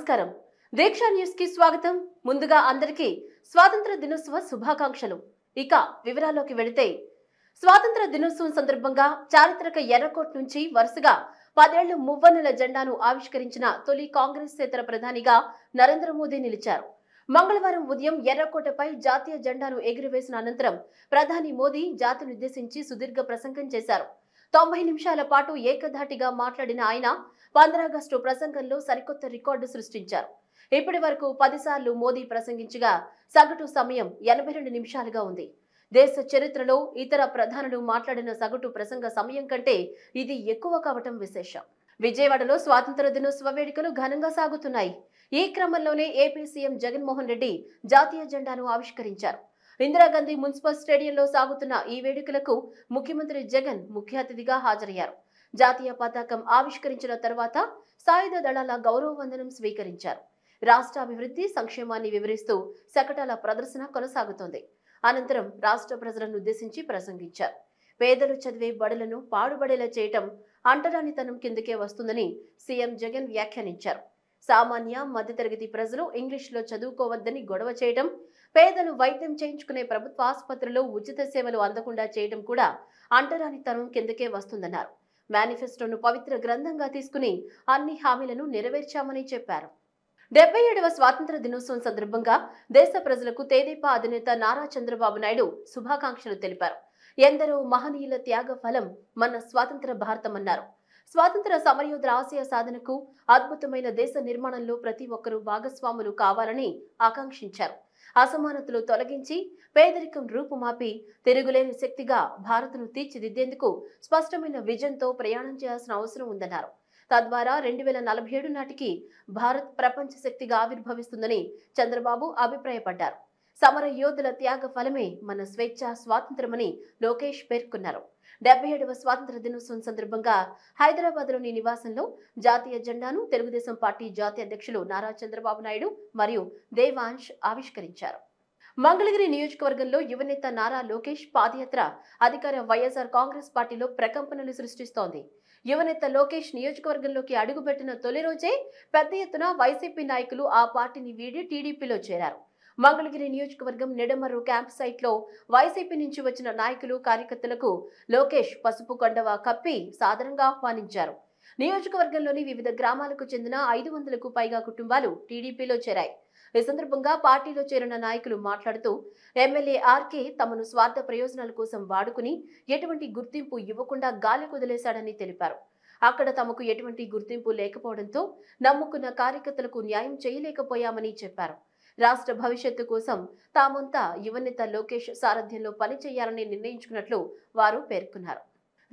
నమస్కారం దీక్ష న్యూస్ కి స్వాగతం ముందుగా అందరికీ స్వాతంత్ర దినోత్సవ శుభాకాంక్షలు ఇక వివరాల్లోకి వెళితే స్వాతంత్ర దినోత్సవం సందర్భంగా చారిత్రక ఎర్రకోట నుంచి వరుసగా 10 ఏళ్లు మువ్వన్నెల జెండాను ఆవిష్కరించిన తొలి కాంగ్రెసేతర ప్రధానిగా నరేంద్ర మోదీ నిలిచారు మంగళవారం ఉదయం ఎర్రకోటపై జాతీయ జెండాను ఎగురవేసిన అనంతరం ప్రధాని మోదీ జాతిని ఉద్దేశించి సుదీర్ఘ ప్రసంగం చేశారు 90 నిమిషాల పాటు ఏకధాటిగా మాట్లాడిన ఆయన 15 ఆగస్టు ప్రసంగంలో సరికొత్త రికార్డు సృష్టించారు ఇప్పటి వరకు 10 సార్లు మోదీ ప్రసంగించగా సగటు సమయం 82 నిమిషాలుగా ఉంది దేశ చరిత్రలో ఇతర ప్రధానులు మాట్లాడిన సగటు ప్రసంగ సమయం కంటే ఇది ఎక్కువ కావటం విశేషం విజయవాడలో స్వాతంత్ర దినోత్సవ వేడుకలు ఘనంగా సాగుతున్నాయి ఈ క్రమంలోనే ఏపీ సీఎం జగన్మోహన్ రెడ్డి జాతీయ జెండాను ఆవిష్కరించారు ఇందిరాగాంధీ మున్సిపల్ స్టేడియంలో సాగుతున్న ఈ వేడుకలకు ముఖ్యమంత్రి జగన్ ముఖ్య అతిథిగా హాజరయ్యారు జాతీయ పతాకం ఆవిష్కరించిన తర్వాత సాయుధ దళాల గౌరవ వందనం స్వీకరించారు రాష్ట్ర అభివృద్ధి సంక్షేమాన్ని వివరిస్తూ శకటాల ప్రదర్శన కొనసాగుతోంది అనంతరం రాష్ట్ర ప్రజలను ఉద్దేశించి ప్రసంగించారు పేదలు చదివే బడులను పాడుబడేలా చేయటం అంటరానితనం కిందకే వస్తుందని సీఎం జగన్ వ్యాఖ్యానించారు సామాన్య మధ్యతరగతి ప్రజలు ఇంగ్లీష్లో చదువుకోవద్దని గొడవ చేయడం పేదలు వైద్యం చేయించుకునే ప్రభుత్వ ఆసుపత్రుల్లో ఉచిత సేవలు అందకుండా చేయడం కూడా అంటరానితనం కిందకే వస్తుందన్నారు మేనిఫెస్టోను పవిత్ర గ్రంథంగా తీసుకుని అన్ని హామీలను నెరవేర్చామని చెప్పారు 77వ స్వాతంత్ర దినోత్సవం సందర్భంగా దేశ ప్రజలకు తెదేపా అధినేత నారా చంద్రబాబు నాయుడు శుభాకాంక్షలు తెలిపారు ఎందరో మహనీయుల త్యాగ ఫలం మన స్వాతంత్ర భారతమన్నారు స్వాతంత్ర సమరయోధుల ఆశయ సాధనకు అద్భుతమైన దేశ నిర్మాణంలో ప్రతి ఒక్కరూ భాగస్వాములు కావాలని ఆకాంక్షించారు అసమానతలు తొలగించి పేదరికం రూపుమాపి తిరుగులేని శక్తిగా భారత్ను తీర్చిదిద్దేందుకు స్పష్టమైన విజన్తో ప్రయాణం చేయాల్సిన అవసరం ఉందన్నారు తద్వారా 2047 నాటికి భారత్ ప్రపంచ శక్తిగా ఆవిర్భవిస్తుందని చంద్రబాబు అభిప్రాయపడ్డారు సమర యోధుల త్యాగ ఫలమే మన స్వేచ్ఛ స్వాతంత్రమని లోకేష్ పేర్కొన్నారు 77వ స్వాతంత్ర దినోత్సవం సందర్భంగా హైదరాబాద్లోని నివాసంలో జాతీయ జెండాను తెలుగుదేశం పార్టీ జాతీయ అధ్యక్షులు నారా చంద్రబాబు నాయుడు మరియు దేవాంశ్ ఆవిష్కరించారు మంగళగిరి నియోజకవర్గంలో యువనేత నారా లోకేష్ పాదయాత్ర అధికార వైఎస్ఆర్ కాంగ్రెస్ పార్టీలో ప్రకంపనలు సృష్టిస్తోంది యువనేత లోకేష్ నియోజకవర్గంలోకి అడుగుపెట్టిన తొలి రోజే పెద్ద ఎత్తున వైసీపీ నాయకులు ఆ పార్టీని వీడి టీడీపీలో చేరారు మంగళగిరి నియోజకవర్గం నిడమర్రు క్యాంప్ సైట్ లో వైసీపీ నుంచి వచ్చిన నాయకులు కార్యకర్తలకు లోకేష్ పసుపు కండవా కప్పి సాదరంగా ఆహ్వానించారు నియోజకవర్గంలోని వివిధ గ్రామాలకు చెందిన 500కు పైగా కుటుంబాలు టీడీపీలో చేరాయి ఈ సందర్భంగా పార్టీలో చేరిన నాయకులు మాట్లాడుతూ ఎమ్మెల్యే ఆర్కే తమను స్వార్థ ప్రయోజనాల కోసం వాడుకుని ఎటువంటి గుర్తింపు ఇవ్వకుండా గాలి కుదిలేశాడని తెలిపారు అక్కడ తమకు ఎటువంటి గుర్తింపు లేకపోవడంతో నమ్ముకున్న కార్యకర్తలకు న్యాయం చేయలేకపోయామని చెప్పారు రాష్ట్ర భవిష్యత్తు కోసం తామంతా యువనేత లోకేష్ సారథ్యంలో పనిచేయాలని నిర్ణయించుకున్నట్లు వారు పేర్కొన్నారు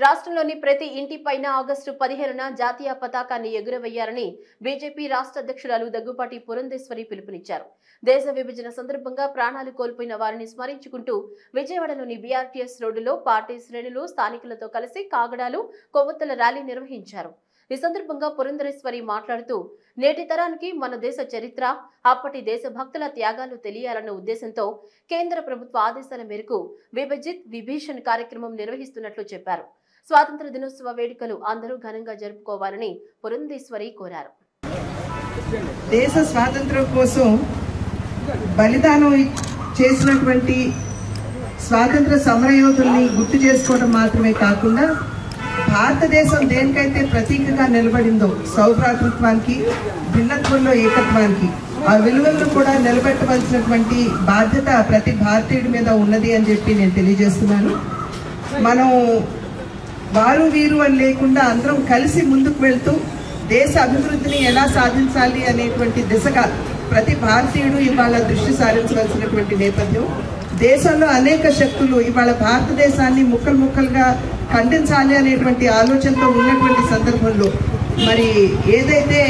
రాష్ట్రంలోని ప్రతి ఇంటిపైన ఆగస్టు 15న జాతీయ పతాకాన్ని ఎగురవేయాలని బీజేపీ రాష్ట్ర అధ్యక్షురాలు దగ్గుపాటి పురంధేశ్వరి పిలుపునిచ్చారు దేశ విభజన సందర్భంగా ప్రాణాలు కోల్పోయిన వారిని స్మరించుకుంటూ విజయవాడలోని బీఆర్టీఎస్ రోడ్డులో పార్టీ శ్రేణులు స్థానికులతో కలిసి కాగడాలు కొవ్వొత్తుల ర్యాలీ నిర్వహించారు ఈ సందర్భంగా పురంధరేశ్వరి మాట్లాడుతూ నేటి తరానికి మన దేశ చరిత్ర అప్పటి దేశభక్తుల త్యాగాలు తెలియాలన్న ఉద్దేశంతో కేంద్ర ప్రభుత్వ ఆదేశాల మేరకు విభజిత్ విభీషణ్ కార్యక్రమం నిర్వహిస్తున్నట్లు చెప్పారు స్వాతంత్ర దినోత్సవ వేడుకలు అందరూ ఘనంగా జరుపుకోవాలని పురంధేశ్వరి కోరారు దేశ స్వాతంత్ర్యం కోసం బలిదానం చేసినటువంటి స్వాతంత్ర సమరయోధుల్ని గుర్తు చేసుకోవడం మాత్రమే కాకుండా భారతదేశం దేనికైతే ప్రతీకగా నిలబడిందో సౌభ్రాతృత్వానికి భిన్నత్వంలో ఏకత్వానికి ఆ విలువలను కూడా నిలబెట్టవలసినటువంటి బాధ్యత ప్రతి భారతీయుడి మీద ఉన్నది అని చెప్పి నేను తెలియజేస్తున్నాను మనం వారు వీరు అని లేకుండా అందరం కలిసి ముందుకు వెళ్తూ దేశ అభివృద్ధిని ఎలా సాధించాలి అనేటువంటి దిశగా ప్రతి భారతీయుడు ఇవాళ దృష్టి సారించవలసినటువంటి నేపథ్యం దేశంలో అనేక శక్తులు ఇవాళ భారతదేశాన్ని ముక్కలు ముక్కలుగా ఖండించాలి అనేటువంటి ఆలోచనతో ఉన్నటువంటి సందర్భంలో మరి ఏదైతే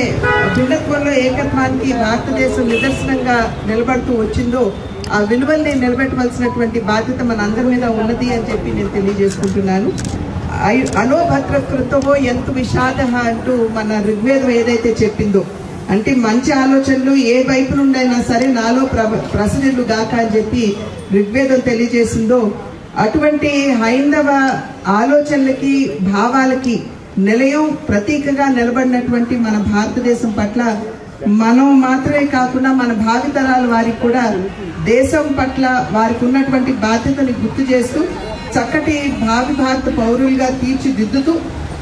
భిన్నత్వంలో ఏకత్వానికి భారతదేశం నిదర్శనంగా నిలబడుతూ వచ్చిందో ఆ విలువల్ని నిలబెట్టవలసినటువంటి బాధ్యత మన అందరి మీద ఉన్నది అని చెప్పి నేను తెలియజేసుకుంటున్నాను అనోభద్రకృతవో ఎంత విషాద అంటూ మన ఋగ్వేదం ఏదైతే చెప్పిందో అంటే మంచి ఆలోచనలు ఏ వైపు నుండైనా సరే నాలో ప్రసరిల్లు గాక అని చెప్పి ఋగ్వేదం తెలియజేసిందో అటువంటి హైందవ ఆలోచనలకి భావాలకి నిలయం ప్రతీకగా నిలబడినటువంటి మన భారతదేశం పట్ల మనం మాత్రమే కాకుండా మన భావితరాల వారికి కూడా దేశం పట్ల వారికి ఉన్నటువంటి బాధ్యతని గుర్తు చేస్తూ చక్కటి భావి భారత పౌరులుగా తీర్చిదిద్దుతూ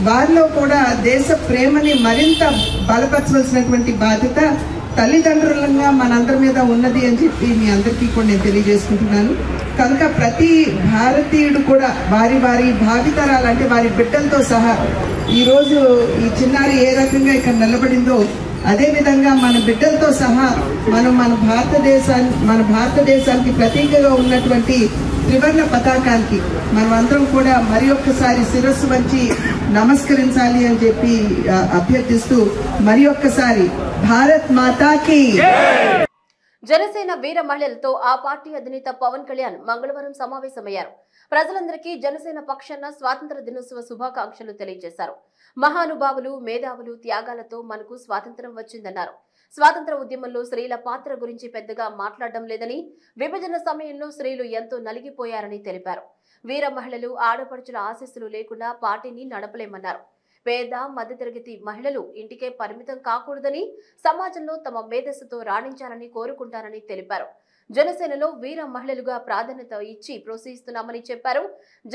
వారిలో కూడా దేశ ప్రేమని మరింత బలపరచవలసినటువంటి బాధ్యత తల్లిదండ్రులంగా మనందరి మీద ఉన్నది అని చెప్పి మీ అందరికీ కూడా నేను తెలియజేసుకుంటున్నాను. కనుక ప్రతి భారతీయుడు కూడా వారి వారి భావితరాలు అంటే వారి బిడ్డలతో సహా ఈరోజు ఈ చిన్నారి ఏ రకంగా ఇక్కడ నిలబడిందో అదే విధంగా మన బిడ్డలతో సహా మన భారతదేశానికి ప్రతీకగా ఉన్నటువంటి త్రివర్ణ పతాకానికి మనమందరం కూడా మరి ఒక్కసారి శిరస్సు వంచి నమస్కరించాలి అని చెప్పి అభ్యర్థిస్తూ మరి ఒక్కసారి భారత్ మాతాకి. జనసేన వీర మహిళలతో ఆ పార్టీ అధినేత పవన్ కళ్యాణ్ మంగళవారం సమావేశమయ్యారు. ప్రజలందరికీ జనసేన పక్షాన స్వాతంత్ర దినోత్సవ శుభాకాంక్షలు తెలియజేశారు. మహానుభావులు, మేధావులు త్యాగాలతో మనకు స్వాతంత్రం వచ్చిందన్నారు. స్వాతంత్ర ఉద్యమంలో స్త్రీల పాత్ర గురించి పెద్దగా మాట్లాడడం లేదని, విభజన సమయంలో స్త్రీలు ఎంతో నలిగిపోయారని తెలిపారు. వీర మహిళలు, ఆడపడుచుల ఆశీస్సులు లేకుండా పార్టీని నడపలేమన్నారు. పేద, మధ్యతరగతి మహిళలు ఇంటికే పరిమితం కాకూడదని, సమాజంలో తమ మేధస్సుతో రాణించాలని కోరుకుంటారని తెలిపారు. జనసేనలో వీర మహిళలుగా ప్రాధాన్యత ఇచ్చి ప్రోత్సహిస్తున్నామని చెప్పారు.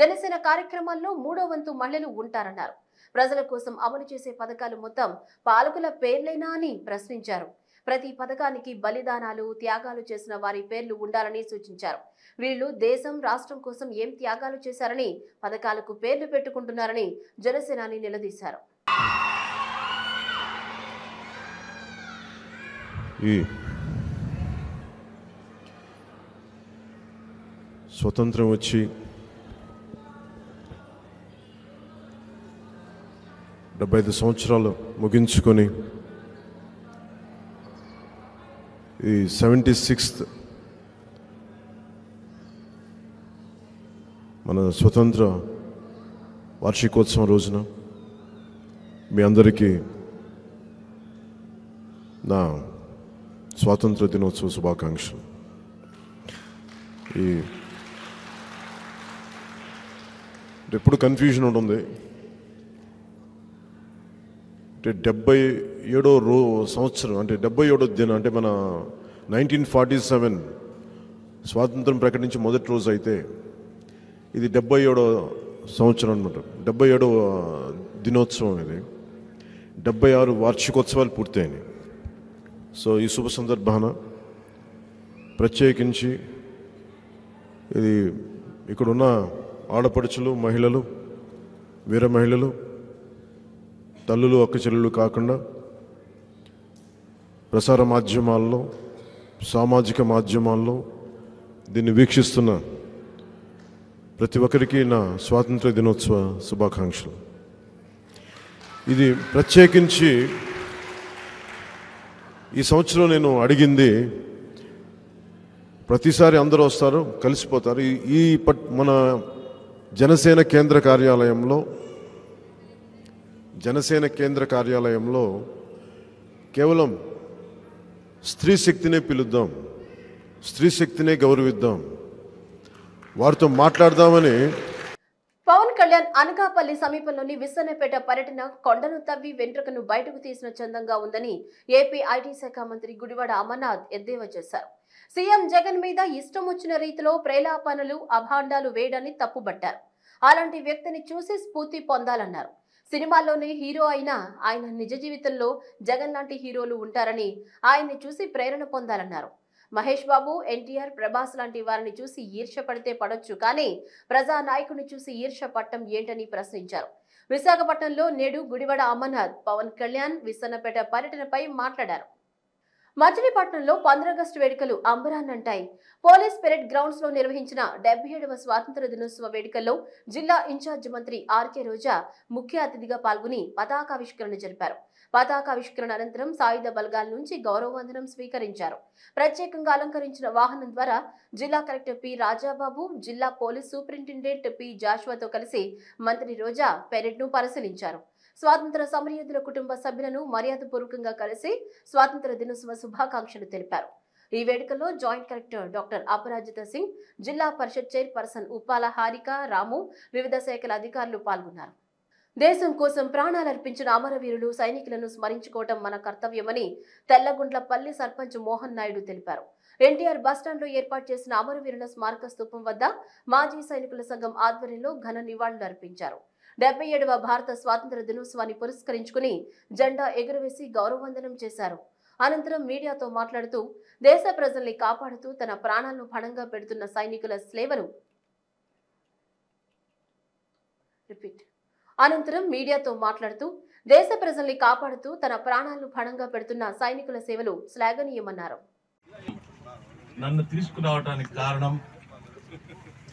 జనసేన కార్యక్రమాల్లో 3వ వంతు మహిళలు ఉంటారన్నారు. ప్రజల కోసం అమలు చేసే పథకాలు మొత్తం పాలకుల పేర్లేనా అని ప్రశ్నించారు. ప్రతి పథకానికి బలిదానాలు, త్యాగాలు చేసిన వారి పేర్లు ఉండాలని సూచించారు. వీళ్లు దేశం, రాష్ట్రం కోసం ఏం త్యాగాలు చేశారని పథకాలకు పేర్లు పెట్టుకుంటున్నారని జనసేనాని నిలదీశారు. స్వతంత్రం వచ్చి 75 సంవత్సరాలు ముగించుకొని ఈ 76th మన స్వతంత్ర వార్షికోత్సవం రోజున మీ అందరికీ నా స్వాతంత్ర దినోత్సవ శుభాకాంక్షలు. ఎప్పుడు కన్ఫ్యూజన్ ఉంటుంది. 77వ సంవత్సరం అంటే 77వ దినం అంటే మన 1947 స్వాతంత్రం ప్రకటించి మొదటి రోజు అయితే ఇది 77వ సంవత్సరం అనమాట. 77వ దినోత్సవం ఇది. 76 వార్షికోత్సవాలు పూర్తయినాయి. సో ఈ శుభ సందర్భాన ప్రత్యేకించి ఇది ఇక్కడున్న ఆడపడుచులు, మహిళలు, వీర మహిళలు, తల్లులు, అక్క చెల్లెలు కాకుండా ప్రసార మాధ్యమాల్లో, సామాజిక మాధ్యమాల్లో దీన్ని వీక్షిస్తున్న ప్రతి ఒక్కరికి నా స్వాతంత్ర దినోత్సవ శుభాకాంక్షలు. ఇది ప్రత్యేకించి ఈ సంవత్సరం నేను అడిగింది, ప్రతిసారి అందరూ వస్తారు, కలిసిపోతారు. మన జనసేన కేంద్ర కార్యాలయంలో కేవలం స్త్రీ శక్తినే పిలుద్దాం, స్త్రీ శక్తినే గౌరవిద్దాం, వారితో మాట్లాడదామని. పవన్ కళ్యాణ్ అనకాపల్లి సమీపంలోని విస్సన్నపేట పర్యటన కొండను తవ్వి వెంట్రుకను బయటకు తీసిన చందంగా ఉందని ఏపీ ఐటీ శాఖ మంత్రి గుడివాడ అమర్నాథ్ ఎద్దేవా చేశారు. సీఎం జగన్ మీద ఇష్టం వచ్చిన రీతిలో ప్రేలాపనలు, అభాండాలు వేయడాన్ని తప్పుబట్టారు. అలాంటి వ్యక్తిని చూసి స్ఫూర్తి పొందాలన్నారు. సినిమాల్లోనే హీరో అయినా ఆయన నిజ జీవితంలో జగన్ లాంటి హీరోలు ఉంటారని, ఆయన్ని చూసి ప్రేరణ పొందాలన్నారు. మహేష్ బాబు, ఎన్టీఆర్, ప్రభాస్ లాంటి వారిని చూసి ఈర్ష్య పడితే పడొచ్చు, కానీ ప్రజానాయకుని చూసి ఈర్ష్య పట్టం ఏంటని ప్రశ్నించారు. విశాఖపట్నంలో నేడు గుడివాడ అమర్నాథ్ పవన్ కళ్యాణ్ విస్సన్నపేట పర్యటనపై మాట్లాడారు. మచిలీపట్నంలో 15 ఆగస్టు వేడుకలు అంబరాన్నంటాయి. పోలీస్ పెరేడ్ గ్రౌండ్స్ లో నిర్వహించిన 77వ స్వాతంత్ర దినోత్సవ వేడుకల్లో జిల్లా ఇన్ఛార్జ్ మంత్రి ఆర్కే రోజా ముఖ్య అతిథిగా పాల్గొని పతాకావిష్కరణ జరిపారు. పతాకావిష్కరణ అనంతరం సాయుధ బలగాల నుంచి గౌరవవందనం స్వీకరించారు. ప్రత్యేకంగా అలంకరించిన వాహనం ద్వారా జిల్లా కలెక్టర్ పి రాజాబాబు, జిల్లా పోలీస్ సూపరింటెండెంట్ పి జాషువాతో కలిసి మంత్రి రోజా పెరేడ్ ను పరిశీలించారు. స్వాతంత్ర సమరయోధుల కుటుంబ సభ్యులను మర్యాదపూర్వకంగా కలిసి స్వాతంత్ర దినోత్సవ శుభాకాంక్షలు తెలిపారు. ఈ వేడుకల్లో జాయింట్ కలెక్టర్ డాక్టర్ అపరాజిత సింగ్, జిల్లా పరిషత్ చైర్పర్సన్ ఉప్పాల హారిక, రాము, వివిధ శాఖల అధికారులు పాల్గొన్నారు. దేశం కోసం ప్రాణాలర్పించిన అమరవీరులు సైనికులను స్మరించుకోవటం మన కర్తవ్యమని తెల్లగుండ్లపల్లి సర్పంచ్ మోహన్ నాయుడు తెలిపారు. ఎన్టీఆర్ బస్టాండ్లో ఏర్పాటు చేసిన అమరవీరుల స్మారక స్తూపం వద్ద మాజీ సైనికుల సంఘం ఆధ్వర్యంలో ఘన నివాళులు అర్పించారు. 77వ భారత స్వాతంత్ర దినోత్సవాన్ని పురస్కరించుకుని జెండా ఎగురవేసి గౌరవవందనం చేశారు. అనంతరం మీడియాతో మాట్లాడుతూ దేశ ప్రజల్ని కాపాడుతూ తన ప్రాణాలను పణంగా పెడుతున్న సైనికుల సేవలు అనంతరం మీడియాతో మాట్లాడుతూ దేశ ప్రజల్ని కాపాడుతూ తన ప్రాణాలను పణంగా పెడుతున్న సైనికుల సేవలు శ్లాఘనీయమన్నారు. నన్ను తీసుకురావడానికి కారణం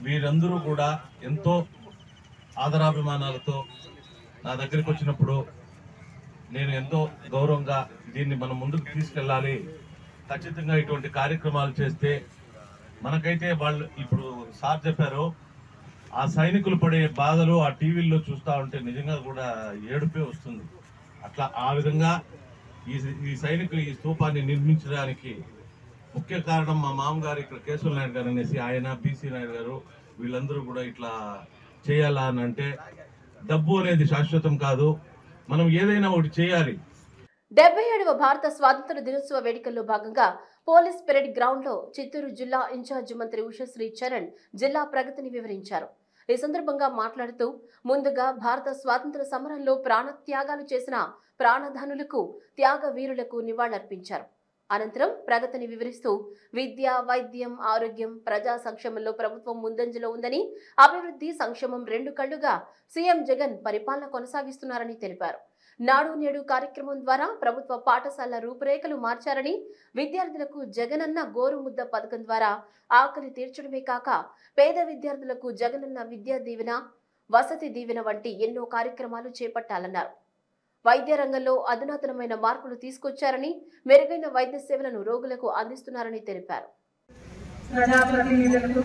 వీరందరూ కూడా ఎంతో ఆదరాభిమానాలతో నా దగ్గరికి వచ్చినప్పుడు నేను ఎంతో గౌరవంగా దీన్ని మనం ముందుకు తీసుకెళ్ళాలి, ఖచ్చితంగా ఇటువంటి కార్యక్రమాలు చేస్తే మనకైతే వాళ్ళు ఇప్పుడు సార్ చెప్పారు ఆ సైనికులు పడే బాధలు ఆ టీవీల్లో చూస్తూ ఉంటే నిజంగా కూడా ఏడుపే వస్తుంది. అట్లా ఆ విధంగా ఈ సైనికులు ఈ స్తూపాన్ని నిర్మించడానికి ముఖ్య కారణం మా మామగారు ఇక్కడ కేశవ నాయుడు గారు అనేసి, ఆయన బీసీ నాయుడు గారు వీళ్ళందరూ కూడా ఇట్లా చేయాలా అని అంటే డబ్బు అనేది శాశ్వతం కాదు, మనం ఏదైనా ఒకటి చేయాలి. 77వ భారత స్వాతంత్ర దినోత్సవ వేడుకల్లో భాగంగా పోలీస్ పెరేడ్ గ్రౌండ్ లో చిత్తూరు జిల్లా ఇన్ఛార్జి మంత్రి ఉషశ్రీ చరణ్ జిల్లా ప్రగతిని వివరించారు. ఈ సందర్భంగా మాట్లాడుతూ ముందుగా భారత స్వాతంత్ర సమరంలో ప్రాణత్యాగాలు చేసిన ప్రాణదానులకు త్యాగ వీరులకు నివాళులర్పించారు. అనంతరం ప్రగతిని వివరిస్తూ విద్య, వైద్యం, ఆరోగ్యం, ప్రజా సంక్షేమంలో ప్రభుత్వం ముందంజలో ఉందని, అభివృద్ధి, సంక్షేమం రెండు కళ్లుగా సీఎం జగన్ పరిపాలన కొనసాగిస్తున్నారని తెలిపారు. నాడు నేడు కార్యక్రమం ద్వారా ప్రభుత్వ పాఠశాలల రూపురేఖలు మార్చారని, విద్యార్థులకు జగనన్న గోరుముద్ద పథకం ద్వారా ఆకలి తీర్చడమే కాక పేద విద్యార్థులకు జగనన్న విద్యా దీవెన, వసతి దీవెన వంటి ఎన్నో కార్యక్రమాలు చేపట్టాలన్నారు. వైద్య రంగంలో అధునాతనమైన మార్పులు తీసుకొచ్చారని, మెరుగైన వైద్య సేవలను రోగులకు అందిస్తున్నారని తెలిపారు. ప్రజాప్రతినిధులకు,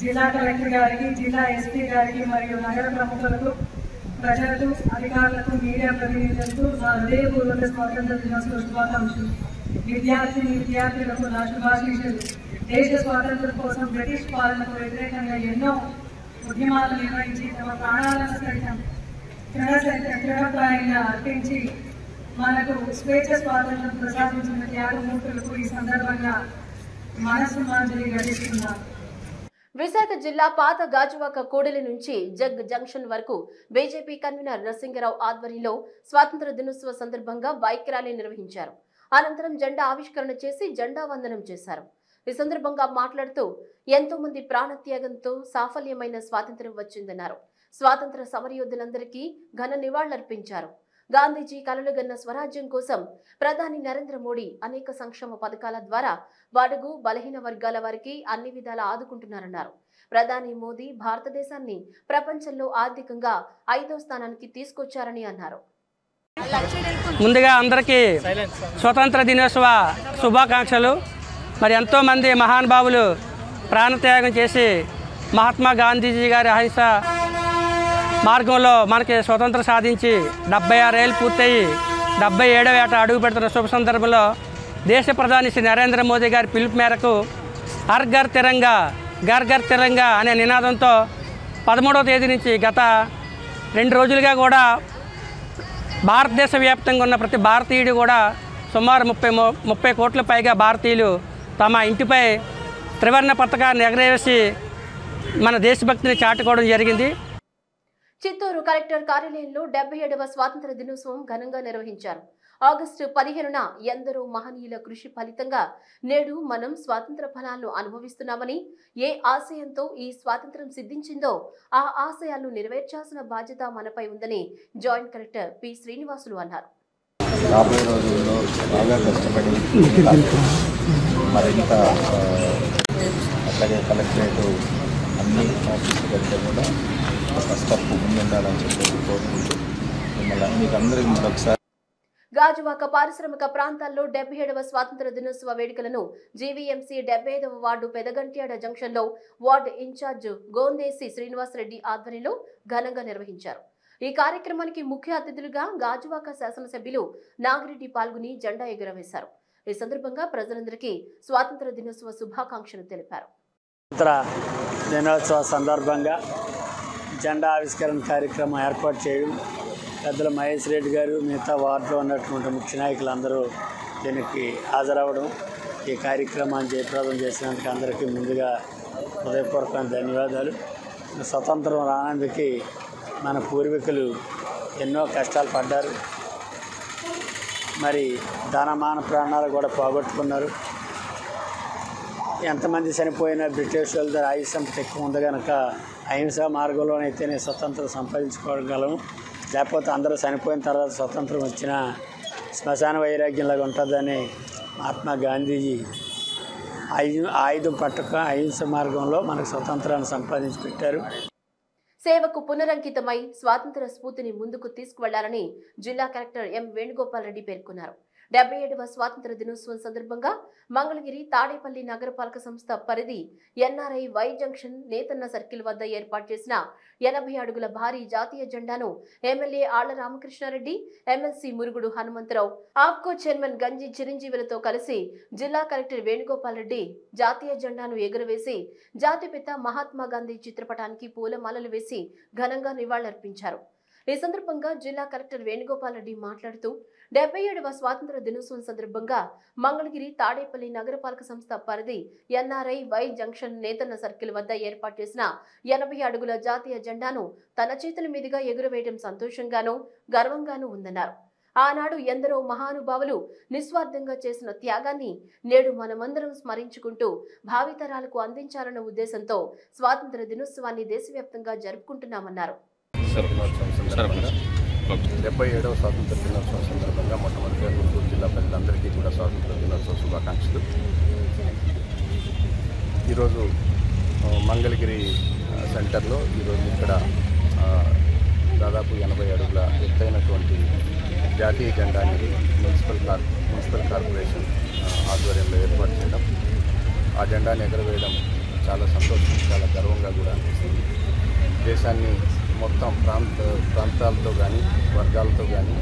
జిల్లా కలెక్టర్ గారికి, జిల్లా ఎస్పీ గారికి మరియు నగర ప్రముఖులకు, ప్రజలకు, అధికారులకు, మీడియా ప్రతినిధులకు నా హృదయపూర్వక స్వాతంత్ర దినోత్సవ శుభాకాంక్షలు. విద్యార్థులకు నా శుభాశీస్సులు. దేశ స్వాతంత్ర్యం కోసం బ్రిటిష్ పాలనకు వ్యతిరేకంగా ఎన్నో ఉద్యమాలు నిర్వహించి తమ ప్రాణాలను సైతం తృఢప్రాయంగా అర్పించి మనకు స్వేచ్ఛ స్వాతంత్రం ప్రసాదించిన త్యాగమూర్తులకు ఈ సందర్భంగా మనసు మాంజలి ఘటిస్తున్నారు. విశాఖ జిల్లా పాత గాజువాక కూడలి నుంచి జగ్ జంక్షన్ వరకు బీజేపీ కన్వీనర్ నరసింగరావు ఆధ్వర్యంలో స్వాతంత్ర దినోత్సవ సందర్భంగా బైక్ ర్యాలీ నిర్వహించారు. అనంతరం జెండా ఆవిష్కరణ చేసి జెండా వందనం చేశారు. ఈ సందర్భంగా మాట్లాడుతూ ఎంతో మంది ప్రాణత్యాగంతో సాఫల్యమైన స్వాతంత్ర్యం వచ్చిందన్నారు. స్వాతంత్ర సమరయోధులందరికీ ఘన నివాళులర్పించారు. గాంధీజీ కలలుగన్న స్వరాజ్యం కోసం ప్రధాని నరేంద్ర మోడీ అనేక సంక్షేమ పథకాల ద్వారా బడుగు బలహీన వర్గాల వారికి అన్ని విధాలా ఆదుకుంటున్నారన్నారు. ప్రధాని మోదీ భారతదేశాన్ని ప్రపంచంలో ఆర్థికంగా 5వ స్థానానికి తీసుకొచ్చారని అన్నారు. ముందుగా అందరికీ స్వతంత్ర దినోత్సవ శుభాకాంక్షలు. మరి ఎంతోమంది మహానుభావులు ప్రాణత్యాగం చేసి మహాత్మా గాంధీజీ గారి అహింస మార్గంలో మనకి స్వతంత్రం సాధించి 76 ఏళ్ళు పూర్తయి 77వ ఏట అడుగు పెడుతున్న శుభ సందర్భంలో దేశ ప్రధాని శ్రీ నరేంద్ర మోదీ గారి పిలుపు మేరకు హర్ ఘర్ తిరంగా ఘర్ ఘర్ తిరంగా అనే నినాదంతో 13వ తేదీ నుంచి గత 2 రోజులుగా కూడా భారతదేశ వ్యాప్తంగా ఉన్న ప్రతి భారతీయుడు కూడా సుమారు 30 కోట్ల పైగా భారతీయులు తమ ఇంటిపై త్రివర్ణ పతాకాన్ని ఎగరవేసి మన దేశభక్తిని చాటుకోవడం జరిగింది. చిత్తూరు కలెక్టర్ కార్యాలయంలో 77వ స్వాతంత్ర దినోత్సవం ఘనంగా నిర్వహించారు. ఆగస్టు 15న ఎందరో మహనీయుల కృషి ఫలితంగా నేడు మనం స్వాతంత్ర ఫలాలను అనుభవిస్తున్నామని, ఏ ఆశయంతో ఈ స్వాతంత్రం సిద్ధించిందో ఆ ఆశయాలను నెరవేర్చాల్సిన బాధ్యత మనపై ఉందని జాయింట్ కలెక్టర్ పి శ్రీనివాసులు అన్నారు. రాబోయే రోజుల్లో బాగా కష్టపడి మరింత అట్లాగే కలెక్టరేట్ అన్ని ఆఫీసుల కంటే కూడా ఫస్ట్ ఆఫ్ ముందుండాలని చెప్పి కోరుకుంటూ మిమ్మల్ని మీకు అందరికీ మరొకసారి. గాజువాక పారిశ్రామిక ప్రాంతాల్లో 77వ స్వాతంత్ర దినోత్సవ వేడుకలను జీవీఎంసీ 75వ వార్డు పెదగంట్యాడ జంక్షన్ లో వార్డు ఇన్ఛార్జ్ గోందేసి శ్రీనివాసరెడ్డి ఆధ్వర్యంలో ఘనంగా నిర్వహించారు. ఈ కార్యక్రమానికి ముఖ్య అతిథులుగా గాజువాక శాసనసభ్యులు నాగిరెడ్డి పాల్గొని జెండా ఎగురవేశారు. ఈ సందర్భంగా ప్రజలందరికీ స్వాతంత్ర దినోత్సవ శుభాకాంక్షలు తెలిపారు. దినోత్సవ సందర్భంగా జెండా ఆవిష్కరణ కార్యక్రమం ఏర్పాటు చేయడం, పెద్దల మహేష్ రెడ్డి గారు మిగతా వార్డులో ఉన్నటువంటి ముఖ్య నాయకులందరూ దీనికి హాజరవ్వడం, ఈ కార్యక్రమాన్ని జయప్రదం చేసినందుకు అందరికీ ముందుగా హృదయపూర్వకమైన ధన్యవాదాలు. స్వతంత్రం రానందుకు మన పూర్వీకులు ఎన్నో కష్టాలు పడ్డారు, మరి ధనమాన ప్రాణాలు కూడా పోగొట్టుకున్నారు. ఎంతమంది చనిపోయినా బ్రిటిష్ వాళ్ళ దగ్గర ఆయుష్ సంపద ఎక్కువ ఉంది కనుక అహింసా మార్గంలోనైతేనే స్వతంత్రం సంపాదించుకోగలం, లేకపోతే అందరూ చనిపోయిన తర్వాత స్వతంత్రం వచ్చిన శ్మశాన వైరాగ్యంలాగా ఉంటుందని మహాత్మా గాంధీజీ ఆయుధం పట్టక అహింస మార్గంలో మనకు స్వతంత్రాన్ని సంపాదించి పెట్టారు. సేవకు పునరంకితమై స్వాతంత్ర స్ఫూర్తిని ముందుకు తీసుకువెళ్లాలని జిల్లా కలెక్టర్ ఎం వేణుగోపాల్ రెడ్డి పేర్కొన్నారు. 77వ స్వాతంత్ర దినోత్సవం సందర్భంగా మంగళగిరి తాడేపల్లి నగరపాలక సంస్థ పరిధి ఎన్ఆర్ఐ వై జంక్షన్ నేతన్న సర్కిల్ వద్ద ఏర్పాటు చేసిన 80 అడుగుల భారీ జాతీయ జెండాను MLA Alla Ramakrishna Reddy, MLC Murugudu Hanumantharao, APCO chairman గంజి చిరంజీవులతో కలిసి జిల్లా కలెక్టర్ వేణుగోపాల్ రెడ్డి జాతీయ జెండాను ఎగురవేసి జాతిపిత మహాత్మా గాంధీ చిత్రపటానికి పూలమాలలు వేసి ఘనంగా నివాళులర్పించారు. ఈ సందర్భంగా జిల్లా కలెక్టర్ వేణుగోపాల్ రెడ్డి మాట్లాడుతూ 77వ స్వాతంత్ర దినోత్సవం సందర్భంగా మంగళగిరి తాడేపల్లి నగరపాలక సంస్థ పరిధి ఎన్ఆర్ఐ వై జంక్షన్ నేతన్న సర్కిల్ వద్ద ఏర్పాటు చేసిన 80 అడుగుల జాతీయ జెండాను తన చేతుల మీదుగా ఎగురవేయడం సంతోషంగానూ గర్వంగానూ ఉందన్నారు. ఆనాడు ఎందరో మహానుభావులు నిస్వార్థంగా చేసిన త్యాగాన్ని నేడు మనమందరం స్మరించుకుంటూ భావితరాలకు అందించాలన్న ఉద్దేశంతో స్వాతంత్ర దినోత్సవాన్ని దేశవ్యాప్తంగా జరుపుకుంటున్నామన్నారు. 77వ స్వాతంత్ర దినోత్సవం సందర్భంగా మొట్టమొదటిగా గుంటూరు జిల్లా ప్రజలందరికీ కూడా స్వాతంత్ర దినోత్సవ శుభాకాంక్షలు. ఈరోజు మంగళగిరి సెంటర్లో ఈరోజు ఇక్కడ దాదాపు 80 అడుగుల ఎత్తైనటువంటి జాతీయ జెండాని మున్సిపల్ కార్పొరేషన్ ఆధ్వర్యంలో ఏర్పాటు చేయడం, ఆ జెండాని ఎగరవేయడం చాలా సంతోషం, చాలా గర్వంగా కూడా అనిపిస్తుంది. దేశాన్ని మొత్తం ప్రాంతాలతో కానీ, వర్గాలతో కానీ,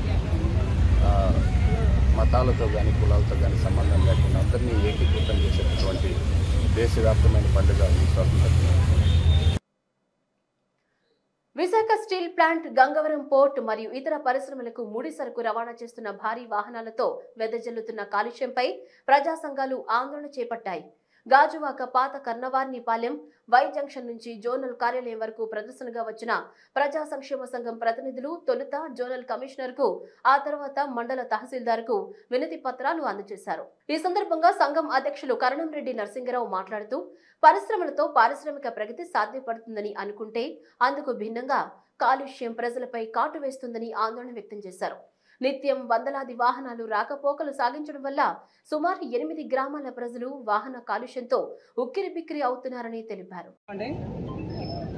మతాలతో కానీ, కులాలతో కానీ సంబంధం లేకుండా అందరినీ ఏకీకృతం చేసేటటువంటి దేశవ్యాప్తమైన పండుగ ఈ స్వాతంత్ర దినోత్సవం. Visakha steel plant, Gangavaram port మరియు ఇతర పరిశ్రమలకు ముడి సరుకు రవాణా చేస్తున్న భారీ వాహనాలతో వెదజల్లుతున్న కాలుష్యంపై ప్రజా సంఘాలు ఆందోళన చేపట్టాయి. గాజువాక పాత కర్ణవారినిపాలెం వై జంక్షన్ నుంచి జోనల్ కార్యాలయం వరకు ప్రదర్శనగా వచ్చిన ప్రజా సంక్షేమ సంఘం ప్రతినిధులు తొలుత జోనల్ కమిషనర్ కు, ఆ తర్వాత మండల తహసీల్దార్ కు వినతి పత్రాలు అందజేశారు. ఈ సందర్భంగా సంఘం అధ్యక్షులు కరణంరెడ్డి నరసింగరావు మాట్లాడుతూ, పరిశ్రమలతో పారిశ్రామిక ప్రగతి సాధ్యపడుతుందని అనుకుంటే అందుకు భిన్నంగా కాలుష్యం ప్రజలపై కాటు వేస్తుందని ఆందోళన వ్యక్తం చేశారు. నిత్యం వందలాది వాహనాలు రాకపోకలు సాగించడం వల్ల సుమారు 8 గ్రామాల ప్రజలు వాహన కాలుష్యంతో ఉక్కిరిబిక్కిరి అవుతున్నారని తెలిపారు.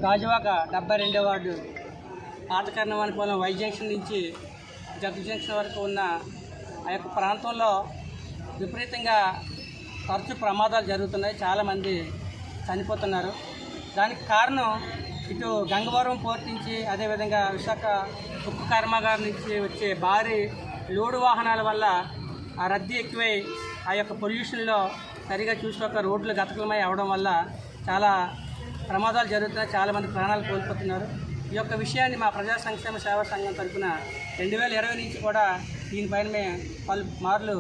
గాజువాక 72వ వార్డు పాతకర్ణవానిపాలెం వై జంక్షన్ నుంచి జగ్ జంక్షన్ వరకు ఉన్న ఆ యొక్క ప్రాంతంలో విపరీతంగా తరచు ప్రమాదాలు జరుగుతున్నాయి, చాలామంది చనిపోతున్నారు. దానికి కారణం ఇటు గంగవరం పోర్ట్ నుంచి, అదేవిధంగా విశాఖ ఉక్కు కర్మాగారం నుంచి వచ్చే భారీ లోడు వాహనాల వల్ల ఆ రద్దీ ఎక్కువై ఆ యొక్క పొల్యూషన్లో సరిగా చూసుకోక రోడ్లు గతకలమై అవడం వల్ల చాలా ప్రమాదాలు జరుగుతున్నాయి, చాలామంది ప్రాణాలు కోల్పోతున్నారు. ఈ యొక్క విషయాన్ని మా ప్రజా సంక్షేమ సేవా సంఘం తరఫున 2020 నుంచి కూడా దీనిపైన మేము పలు మార్లు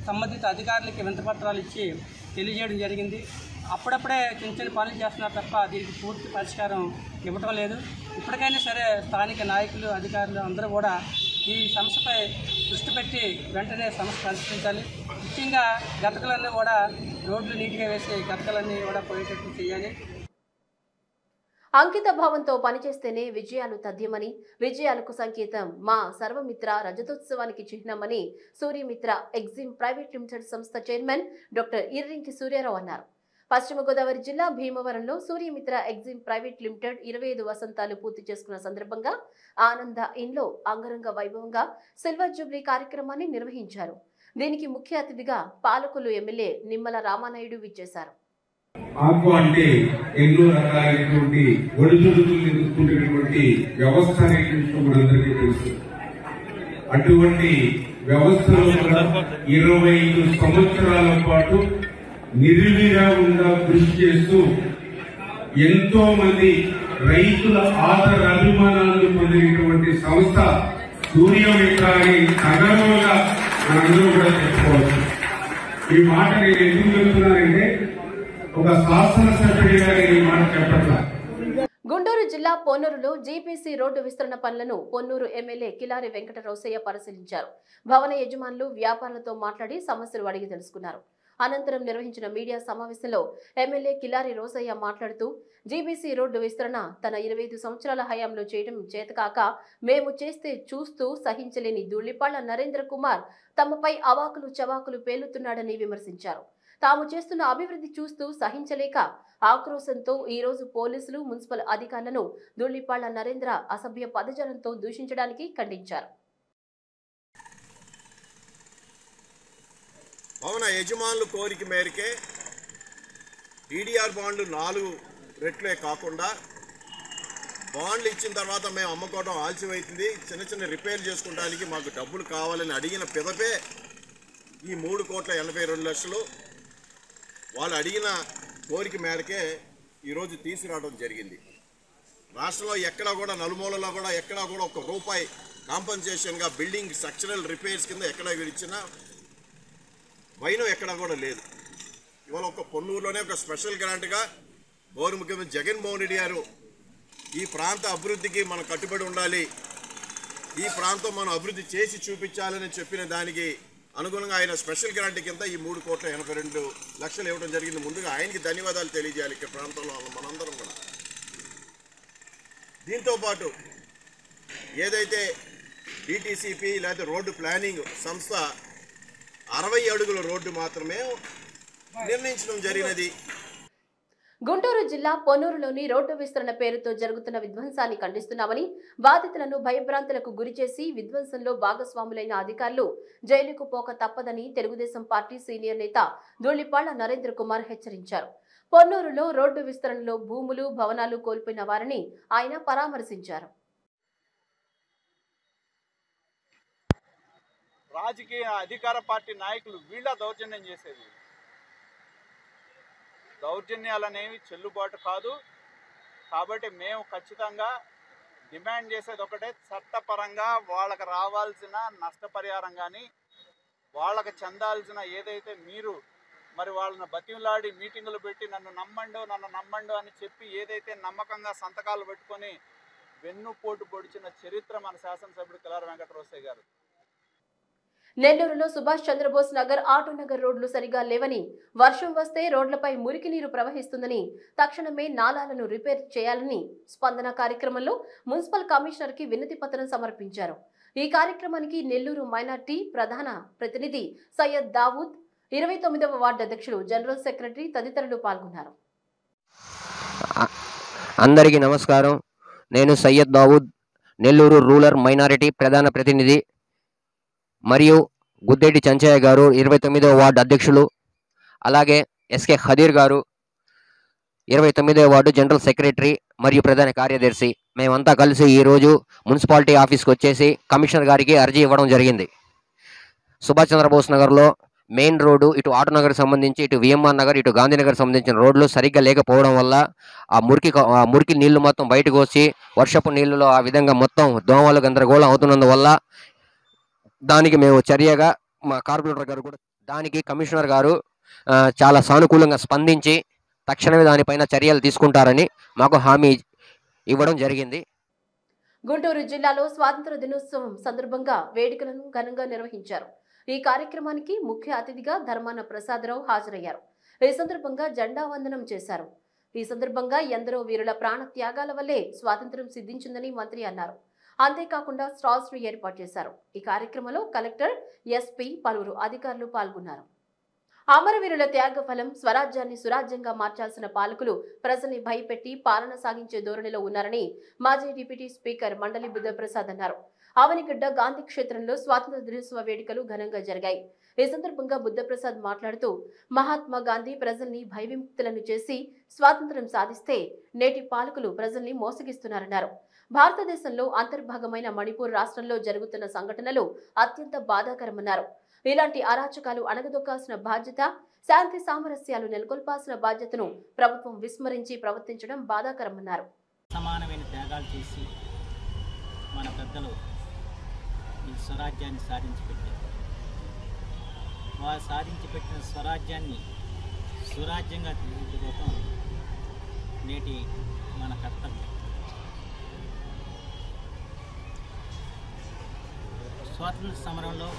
సంబంధిత అధికారులకి వినతిపత్రాలు ఇచ్చి తెలియజేయడం జరిగింది. అప్పుడప్పుడే చిన్న చిన్న పనులు చేస్తున్నారు తప్ప దీనికి పూర్తి పరిష్కారం ఇవ్వటం లేదు. ఇప్పటికైనా సరే స్థానిక నాయకులు, అధికారులు అందరూ కూడా ఈ సమస్యపై దృష్టి పెట్టి వెంటనే సమస్య పరిష్కరించాలి. ముఖ్యంగా గతకలన్నీ కూడా రోడ్లు నీట్గా వేసి గతకలన్నీ కూడా పోయేటట్టు చేయాలి. అంకిత భావంతో పనిచేస్తేనే విజయాలు తథ్యమని, విజయాలకు సంకేతం మా సర్వమిత్ర రజతోత్సవానికి చిహ్నమని సూర్యమిత్ర ఎగ్జిమ్ ప్రైవేట్ లిమిటెడ్ సంస్థ చైర్మన్ డాక్టర్ ఇర్రింకి సూర్యారావు అన్నారు. పశ్చిమ గోదావరి జిల్లా భీమవరంలో సూర్యమిత్ర ఎగ్జిమ్ ప్రైవేట్ లిమిటెడ్ 25 వసంతాలు పూర్తి చేసుకున్న సందర్భంగా ఆనంద ఇన్లో అంగరంగ వైభవంగా సిల్వర్ జూబ్లీ కార్యక్రమాన్ని నిర్వహించారు. దీనికి ముఖ్య అతిథిగా పాలకొల్లు ఎమ్మెల్యే నిమ్మల రామానాయుడు విచ్చేశారు. ఆకు అంటే ఎన్నో రకాలైనటువంటి ఒడిదుడుకులు ఎదుర్కొంటున్నటువంటి వ్యవస్థ అనేటువంటి మనందరికీ తెలుసు. అటువంటి వ్యవస్థలో కూడా 25 సంవత్సరాల పాటు నిర్విరామంగా కృషి చేస్తూ ఎంతో మంది రైతుల ఆదర అభిమానాలను పొందినటువంటి సంస్థ సూర్యమిత్ర అని సగర్వంగా మనందరూ కూడా చెప్పుకోవచ్చు. ఈ మాట నేను ఎందుకు చెప్తున్నానంటే ఒక శాసనసభ్యుడిగా నేను ఈ మాట చెప్పట్లా. గుంటూరు జిల్లా పొన్నూరులో జీపీసీ రోడ్డు విస్తరణ పనులను పొన్నూరు ఎమ్మెల్యే కిలారి వెంకట రోసయ్య పరిశీలించారు. భవన యజమానులు వ్యాపారులతో మాట్లాడి సమస్యలు అడిగి తెలుసుకున్నారు. అనంతరం నిర్వహించిన మీడియా సమావేశంలో ఎమ్మెల్యే కిలారి రోసయ్య మాట్లాడుతూ జీబీసీ రోడ్డు విస్తరణ తన 25 సంవత్సరాల హయాంలో చేయడం చేతకాక మేము చేస్తే చూస్తూ సహించలేని ధూళిపాళ్ల నరేంద్ర కుమార్ తమపై అవాకులు చవాకులు పేలుతున్నాడని విమర్శించారు. తాము చేస్తున్న అభివృద్ధి చూస్తూ సహించలేక ఆక్రోశంతో ఈ రోజు పోలీసులు మున్సిపల్ అధికారులను ధూళిపాళ్ల నరేంద్ర అసభ్య పదజాలంతో దూషించడానికి ఖండించారు. భవన యజమానుల కోరిక మేరకే టీడీఆర్ బాండ్లు 4 రెట్లే కాకుండా బాండ్లు ఇచ్చిన తర్వాత మేము అమ్ముకోవడం ఆలస్యమవుతుంది, చిన్న చిన్న రిపేర్ చేసుకోవడానికి మాకు డబ్బులు కావాలని అడిగిన పిదపే ఈ 3,82,00,000 వాళ్ళు అడిగిన కోరిక మేరకే ఈరోజు తీసుకురావడం జరిగింది. రాష్ట్రంలో ఎక్కడా కూడా నలుమూలలో కూడా ఎక్కడా కూడా ₹1 కాంపన్సేషన్గా బిల్డింగ్ స్ట్రక్చరల్ రిపేర్స్ కింద ఎక్కడ ఇచ్చినా వైనం ఎక్కడా కూడా లేదు. ఇవాళ ఒక పొన్నూరులోనే ఒక స్పెషల్ గ్రాంట్గా గౌరవ ముఖ్యమంత్రి జగన్మోహన్ రెడ్డి గారు ఈ ప్రాంత అభివృద్ధికి మనం కట్టుబడి ఉండాలి, ఈ ప్రాంతం మనం అభివృద్ధి చేసి చూపించాలని చెప్పిన దానికి అనుగుణంగా ఆయన స్పెషల్ గ్రాంట్ కింద ఈ 3,82,00,000 ఇవ్వడం జరిగింది. ముందుగా ఆయనకి ధన్యవాదాలు తెలియజేయాలి ఇక్కడ ప్రాంతంలో మనందరం కూడా. దీంతోపాటు ఏదైతే డిటిసిపి లేదా రోడ్డు ప్లానింగ్ సంస్థ 60 అడుగుల రోడ్డు మాత్రమే నిర్ణయించడం జరిగినది. గుంటూరు జిల్లా పొన్నూరులోని రోడ్డు విస్తరణ పేరుతో జరుగుతున్న విధ్వంసాన్ని ఖండిస్తున్నామని, బాధితులను భయభ్రాంతులకు గురిచేసి విధ్వంసంలో భాగస్వాములైన అధికారులు జైలుకు పోక తప్పదని తెలుగుదేశం పార్టీ సీనియర్ నేత ధూళిపాళ్ల నరేంద్ర కుమార్ హెచ్చరించారు. పొన్నూరులో రోడ్డు విస్తరణలో భూములు, భవనాలు కోల్పోయిన వారిని ఆయన పరామర్శించారు. రాజకీయ అధికార పార్టీ నాయకులు వీళ్ళ దౌర్జన్యం చేసేది. దౌర్జన్యాలనేవి చెల్లుబాటు కాదు. కాబట్టి మేము ఖచ్చితంగా డిమాండ్ చేసేది ఒకటే, చట్టపరంగా వాళ్ళకి రావాల్సిన నష్టపరిహారం కానీ వాళ్ళకి చెందాల్సిన ఏదైతే మీరు మరి వాళ్ళని బతిమలాడి మీటింగులు పెట్టి నన్ను నమ్మండు అని చెప్పి ఏదైతే నమ్మకంగా సంతకాలు పెట్టుకొని వెన్నుపోటు పొడిచిన చరిత్ర మన శాసనసభ్యుడు కిలారి వెంకట రోసయ్య గారు. నెల్లూరులో సుభాష్ చంద్రబోస్ నగర్, ఆటోనగర్ రోడ్లు సరిగా లేవని, వర్షం వస్తే రోడ్లపై మురికి నీరు ప్రవహిస్తుందని, తక్షణమే నాలాలను రిపేర్ చేయాలని స్పందన కార్యక్రమంలో మున్సిపల్ కమిషనర్ కి వినతి పత్రం సమర్పించారు. ఈ కార్యక్రమానికి నెల్లూరు మైనార్టీ ప్రధాన ప్రతినిధి సయ్యద్ దావూద్, 29వ వార్డు అధ్యక్షులు, జనరల్ సెక్రటరీ తదితరులు పాల్గొన్నారు. అందరికీ నమస్కారం. నేను సయ్యద్ దావూద్, నెల్లూరు రూరల్ మైనారిటీ ప్రధాన ప్రతినిధి మరియు గుద్దేటి చంచయ్య గారు 29వ వార్డు అధ్యక్షులు, అలాగే ఎస్కే ఖదీర్ గారు 29వ వార్డు జనరల్ సెక్రటరీ మరియు ప్రధాన కార్యదర్శి, మేమంతా కలిసి ఈరోజు మున్సిపాలిటీ ఆఫీస్కి వచ్చేసి కమిషనర్ గారికి అర్జీ ఇవ్వడం జరిగింది. సుభాష్ చంద్రబోస్ నగర్లో మెయిన్ రోడ్డు ఇటు ఆటోనగర్ సంబంధించి, ఇటు విఎంఆర్ నగర్, ఇటు గాంధీనగర్ సంబంధించిన రోడ్లు సరిగ్గా లేకపోవడం వల్ల ఆ మురికి నీళ్లు మొత్తం బయటకు వచ్చి వర్షపు నీళ్ళలో ఆ విధంగా మొత్తం దోమలు గందరగోళం అవుతున్నందువల్ల దానికి మేము చర్యగా మా కార్పొరేటర్ గారు కూడా దానికి కమిషనర్ గారు చాలా సానుకూలంగా స్పందించి తక్షణమే దానిపైన చర్యలు తీసుకుంటారని మాకు హామీ ఇవ్వడం జరిగింది. గుంటూరు జిల్లాలో స్వాతంత్ర దినోత్సవం సందర్భంగా వేడుకలను ఘనంగా నిర్వహించారు. ఈ కార్యక్రమానికి ముఖ్య అతిథిగా ధర్మాన ప్రసాదరావు హాజరయ్యారు. ఈ సందర్భంగా జెండా వందనం చేశారు. ఈ సందర్భంగా ఎందరో వీరుల ప్రాణ త్యాగాల వల్లే స్వాతంత్ర్యం సిద్ధించిందని మంత్రి అన్నారు. అంతేకాకుండా స్టాల్స్ ను ఏర్పాటు చేశారు. ఈ కార్యక్రమంలో కలెక్టర్, ఎస్పీ, పలువురు అధికారులు పాల్గొన్నారు. అమరవీరుల త్యాగ ఫలం స్వరాజ్యాన్ని సురాజ్యంగా మార్చాల్సిన పాలకులు ప్రజల్ని భయపెట్టి పాలన సాగించే ధోరణిలో ఉన్నారని మాజీ డిప్యూటీ స్పీకర్ మండలి బుద్ధప్రసాద్ అన్నారు. ఆవనిగడ్డ గాంధీ క్షేత్రంలో స్వాతంత్ర దినోత్సవ వేడుకలు ఘనంగా జరిగాయి. ఈ సందర్భంగా బుద్ధప్రసాద్ మాట్లాడుతూ, మహాత్మా గాంధీ ప్రజల్ని భయవిముక్తులను చేసి స్వాతంత్ర్యం సాధిస్తే నేటి పాలకులు ప్రజల్ని మోసగిస్తున్నారన్నారు. భారతదేశంలో అంతర్భాగమైన మణిపూర్ రాష్ట్రంలో జరుగుతున్న సంఘటనలు అత్యంత బాధాకరమన్నారు. ఇలాంటి అరాచకాలు అణగదొక్కాల్సిన బాధ్యత శాంతి సామరస్యాలు నెలకొల్పాల్సిన బాధ్యతను ప్రభుత్వం విస్మరించి ప్రవర్తించడం బాధాకరమన్నారు. సమానమైన త్యాగాలు చేసి మన పెద్దలు ఈ స్వరాజ్యాన్ని సాధించి పెట్టారు. వారు సాధించి పెట్టిన స్వరాజ్యాన్ని సురాజ్యంగా తీర్చిదిద్దడం నేటి మన కర్తవ్యం. స్వాతంత్ర సమరంలో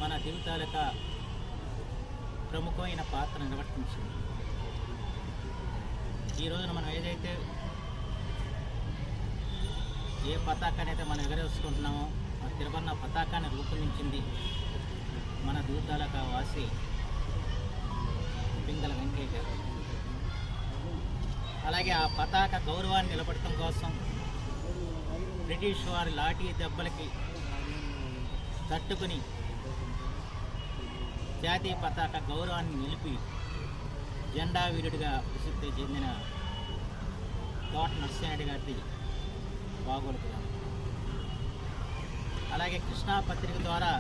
మన జీవితాలక ప్రముఖమైన పాత్ర నిర్వర్తించింది. ఈ రోజున మనం ఏదైతే ఏ పతాకాన్ని అయితే మనం ఎగరేసుకుంటున్నామో ఆ త్రివర్ణ పతాకాన్ని రూపొందించింది మన దూతాలక వాసి పింగళ వెంకయ్య గారు. అలాగే ఆ పతాక గౌరవాన్ని నిలబడటం కోసం బ్రిటిష్ వారి లాఠీ దెబ్బలకి తట్టుకుని జాతీయ పతాక గౌరవాన్ని నిలిపి జెండా వీరుడిగా ప్రసిద్ధి చెందిన తోట నరసింహారెడ్డి గారి బాగోలు. అలాగే కృష్ణా పత్రిక ద్వారా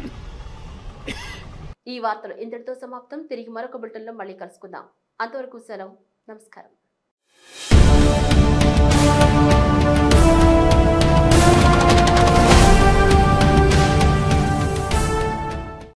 ఈ వార్తలు ఇంతటితో సమాప్తం. తిరిగి మరొక బులెటిన్లో మళ్ళీ కలుసుకుందాం. అంతవరకు సెలవు. నమస్కారం.